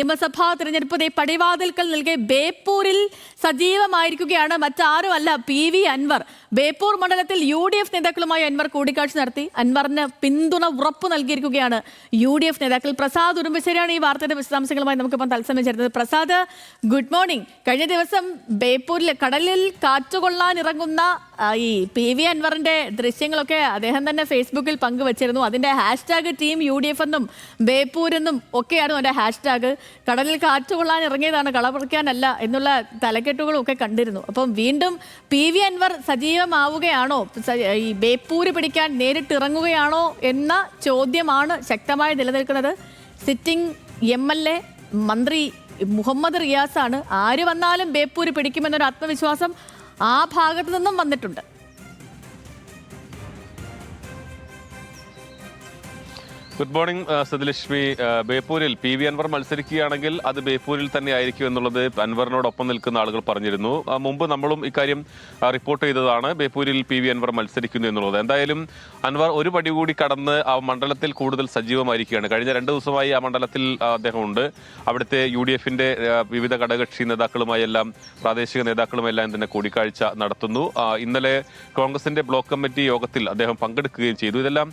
നിയമസഭാ തെരഞ്ഞെടുപ്പ് പടിവാതിൽക്കൽ നൽകെ ബേപ്പൂരിൽ സജീവമായിരിക്കുകയാണ്. മറ്റാരുമല്ല, PV അൻവർ. ബേപ്പൂർ മണ്ഡലത്തിൽ UDF നേതാക്കളുമായി അൻവർ കൂടിക്കാഴ്ച നടത്തി. അൻവറിന് പിന്തുണ ഉറപ്പു നൽകിയിരിക്കുകയാണ് UDF നേതാക്കൾ. പ്രസാദ് ഉടുമ്പശ്ശേരിയാണ് ഈ വാർത്തയുടെ വിശദാംശങ്ങളുമായി നമുക്കിപ്പം തത്സമയം ചേരുന്നത്. Prasad, good morning. കഴിഞ്ഞ ദിവസം ബേപ്പൂരിൽ കടലിൽ കാറ്റുകൊള്ളാൻ ഇറങ്ങുന്ന ഈ PV അൻവറിന്റെ ദൃശ്യങ്ങളൊക്കെ അദ്ദേഹം തന്നെ ഫേസ്ബുക്കിൽ പങ്കുവച്ചിരുന്നു. അതിന്റെ ഹാഷ്ടാഗ് ടീം UDF എന്നും ബേപ്പൂരെന്നും ഒക്കെയാണ് അതിന്റെ ഹാഷ്ടാഗ്. കടലിൽ കാറ്റുകൊള്ളാൻ ഇറങ്ങിയതാണ്, കളപറിക്കാനല്ല എന്നുള്ള തലക്കെട്ടുകളും ഒക്കെ കണ്ടിരുന്നു. അപ്പം വീണ്ടും PV അൻവർ സജീവമാവുകയാണോ, ഈ ബേപ്പൂര് പിടിക്കാൻ നേരിട്ടിറങ്ങുകയാണോ എന്ന ചോദ്യമാണ് ശക്തമായി നിലനിൽക്കുന്നത്. സിറ്റിംഗ് MLA മന്ത്രി മുഹമ്മദ് റിയാസാണ്. ആര് വന്നാലും ബേപ്പൂര് പിടിക്കുമെന്നൊരു ആത്മവിശ്വാസം ആ ഭാഗത്തു നിന്നും വന്നിട്ടുണ്ട്. Good morning Sathilakshmi. ബേപ്പൂരിൽ PV അൻവർ മത്സരിക്കുകയാണെങ്കിൽ അത് ബേപ്പൂരിൽ തന്നെ ആയിരിക്കും എന്നുള്ളത് അൻവറിനോടൊപ്പം നിൽക്കുന്ന ആളുകൾ പറഞ്ഞിരുന്നു. മുമ്പ് നമ്മളും ഇക്കാര്യം റിപ്പോർട്ട് ചെയ്തതാണ്, ബേപ്പൂരിൽ PV അൻവർ മത്സരിക്കുന്നു എന്നുള്ളത്. എന്തായാലും അൻവർ ഒരു പടി കൂടി കടന്ന് ആ മണ്ഡലത്തിൽ കൂടുതൽ സജീവമായിരിക്കുകയാണ്. കഴിഞ്ഞ 2 ദിവസമായി ആ മണ്ഡലത്തിൽ അദ്ദേഹമുണ്ട്. അവിടുത്തെ UDFന്റെ വിവിധ ഘടകകക്ഷി നേതാക്കളുമായെല്ലാം പ്രാദേശിക നേതാക്കളുമെല്ലാം തന്നെ കൂടിക്കാഴ്ച നടത്തുന്നു. ഇന്നലെ കോൺഗ്രസിന്റെ ബ്ലോക്ക് കമ്മിറ്റി യോഗത്തിൽ അദ്ദേഹം പങ്കെടുക്കുകയും ചെയ്തു. ഇതെല്ലാം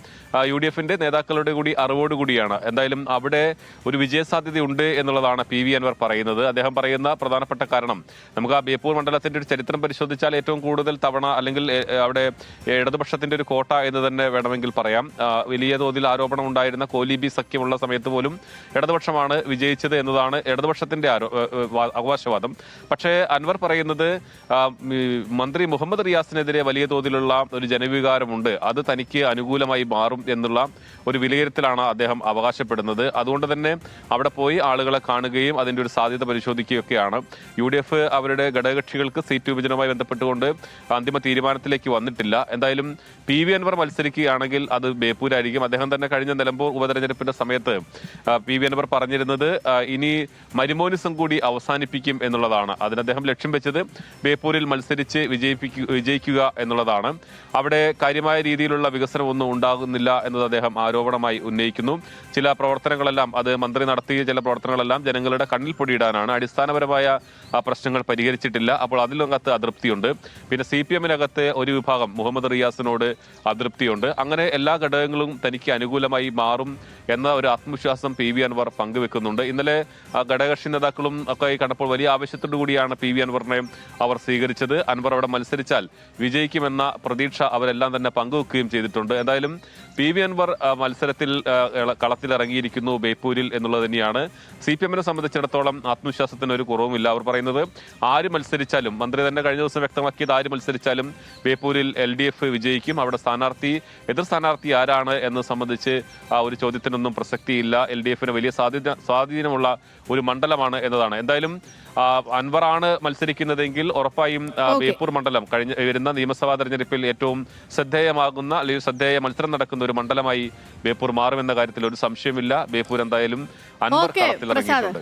UDFന്റെ നേതാക്കളുടെ കൂടി അറിവോടുകൂടിയാണ്. എന്തായാലും അവിടെ ഒരു വിജയസാധ്യതയുണ്ട് എന്നുള്ളതാണ് PV അൻവർ പറയുന്നത്. അദ്ദേഹം പറയുന്ന പ്രധാനപ്പെട്ട കാരണം, നമുക്ക് ആ ബേപ്പൂർ മണ്ഡലത്തിന്റെ ഒരു ചരിത്രം പരിശോധിച്ചാൽ ഏറ്റവും കൂടുതൽ തവണ അല്ലെങ്കിൽ അവിടെ ഇടതുപക്ഷത്തിന്റെ ഒരു കോട്ട എന്ന് തന്നെ വേണമെങ്കിൽ പറയാം. വലിയ തോതിൽ ആരോപണം ഉണ്ടായിരുന്ന കോലീബി സഖ്യമുള്ള സമയത്ത് പോലും ഇടതുപക്ഷമാണ് വിജയിച്ചത് എന്നതാണ് ഇടതുപക്ഷത്തിന്റെ അവകാശവാദം. പക്ഷേ അൻവർ പറയുന്നത് മന്ത്രി മുഹമ്മദ് റിയാസിനെതിരെ വലിയ തോതിലുള്ള ഒരു ജനവികാരമുണ്ട്, അത് തനിക്ക് അനുകൂലമായി മാറും എന്നുള്ള ഒരു വിലയിരുത്തലാണ് അദ്ദേഹം അവകാശപ്പെടുന്നത്. അതുകൊണ്ട് തന്നെ അവിടെ പോയി ആളുകളെ കാണുകയും അതിന്റെ ഒരു സാധ്യത പരിശോധിക്കുകയൊക്കെയാണ്. UDF അവരുടെ ഘടകകക്ഷികൾക്ക് സീറ്റ് വിഭജനവുമായി ബന്ധപ്പെട്ടുകൊണ്ട് അന്തിമ തീരുമാനത്തിലേക്ക് വന്നിട്ടില്ല. എന്തായാലും PV അൻവർ മത്സരിക്കുകയാണെങ്കിൽ അത് ബേപ്പൂരായിരിക്കും. അദ്ദേഹം തന്നെ കഴിഞ്ഞ നിലമ്പൂർ ഉപതെരഞ്ഞെടുപ്പിന്റെ സമയത്ത് PV അൻവർ പറഞ്ഞിരുന്നത് ഇനി മരുമോനിസം കൂടി അവസാനിപ്പിക്കും എന്നുള്ളതാണ്. അതിന് അദ്ദേഹം ലക്ഷ്യം വെച്ചത് ബേപ്പൂരിൽ മത്സരിച്ച് വിജയിക്കുക എന്നുള്ളതാണ്. അവിടെ കാര്യമായ രീതിയിലുള്ള വികസനമൊന്നും ഉണ്ടാകുന്നില്ല എന്നത് അദ്ദേഹം ആരോപണമായി ഉന്നയിക്കുന്നു. ചില പ്രവർത്തനങ്ങളെല്ലാം, അത് മന്ത്രി നടത്തിയ ചില പ്രവർത്തനങ്ങളെല്ലാം ജനങ്ങളുടെ കണ്ണിൽ പൊടിയിടാനാണ്. അടിസ്ഥാനപരമായ പ്രശ്നങ്ങൾ പരിഹരിച്ചിട്ടില്ല. അപ്പോൾ അതിലകത്ത് അതൃപ്തിയുണ്ട്. പിന്നെ CPM-നകത്ത് ഒരു വിഭാഗം മുഹമ്മദ് റിയാസിനോട് അതൃപ്തിയുണ്ട്. അങ്ങനെ എല്ലാ ഘടകങ്ങളും തനിക്ക് അനുകൂലമായി മാറും എന്ന ഒരു ആത്മവിശ്വാസം PV അൻവർ പങ്കുവെക്കുന്നുണ്ട്. ഇന്നലെ ഘടകകക്ഷി നേതാക്കളും ഒക്കെ കണ്ടപ്പോൾ വലിയ ആവശ്യത്തോടു കൂടിയാണ് PV അൻവറിനെ അവർ സ്വീകരിച്ചത്. അൻവർ അവിടെ മത്സരിച്ചാൽ വിജയിക്കുമെന്ന പ്രതീക്ഷ അവരെല്ലാം തന്നെ പങ്കുവെക്കുകയും ചെയ്തിട്ടുണ്ട്. എന്തായാലും PV അൻവർ മത്സരത്തിൽ കളത്തിലിറങ്ങിയിരിക്കുന്നു ബേപ്പൂരിൽ എന്നുള്ളത് തന്നെയാണ്. CPM-നെ സംബന്ധിച്ചിടത്തോളം ആത്മവിശ്വാസത്തിന് ഒരു കുറവുമില്ല. അവർ പറയുന്നത് ആര് മത്സരിച്ചാലും, മന്ത്രി തന്നെ കഴിഞ്ഞ ദിവസം വ്യക്തമാക്കിയത് ആര് മത്സരിച്ചാലും ബേപ്പൂരിൽ LDF വിജയിക്കും. അവിടെ എതിർ സ്ഥാനാർത്ഥി ആരാണ് എന്ന് സംബന്ധിച്ച് ഒരു ചോദ്യത്തിനൊന്നും പ്രസക്തിയില്ല. LDF-ന് വലിയ സ്വാധീനമുള്ള ഒരു മണ്ഡലമാണ് എന്നതാണ്. എന്തായാലും അൻവറാണ് മത്സരിക്കുന്നതെങ്കിൽ ഉറപ്പായും ബേപ്പൂർ മണ്ഡലം വരുന്ന നിയമസഭാ തെരഞ്ഞെടുപ്പിൽ ഏറ്റവും ശ്രദ്ധേയമാകുന്ന അല്ലെങ്കിൽ ശ്രദ്ധേയ മത്സരം നടക്കുന്ന ഒരു മണ്ഡലമായി ബേപ്പൂർ മാറുമെന്ന കാര്യത്തിൽ ഒരു സംശയമില്ല. ബേപ്പൂർ എന്തായാലും അൻവർ കളത്തിലിറങ്ങിയിട്ടുണ്ട്.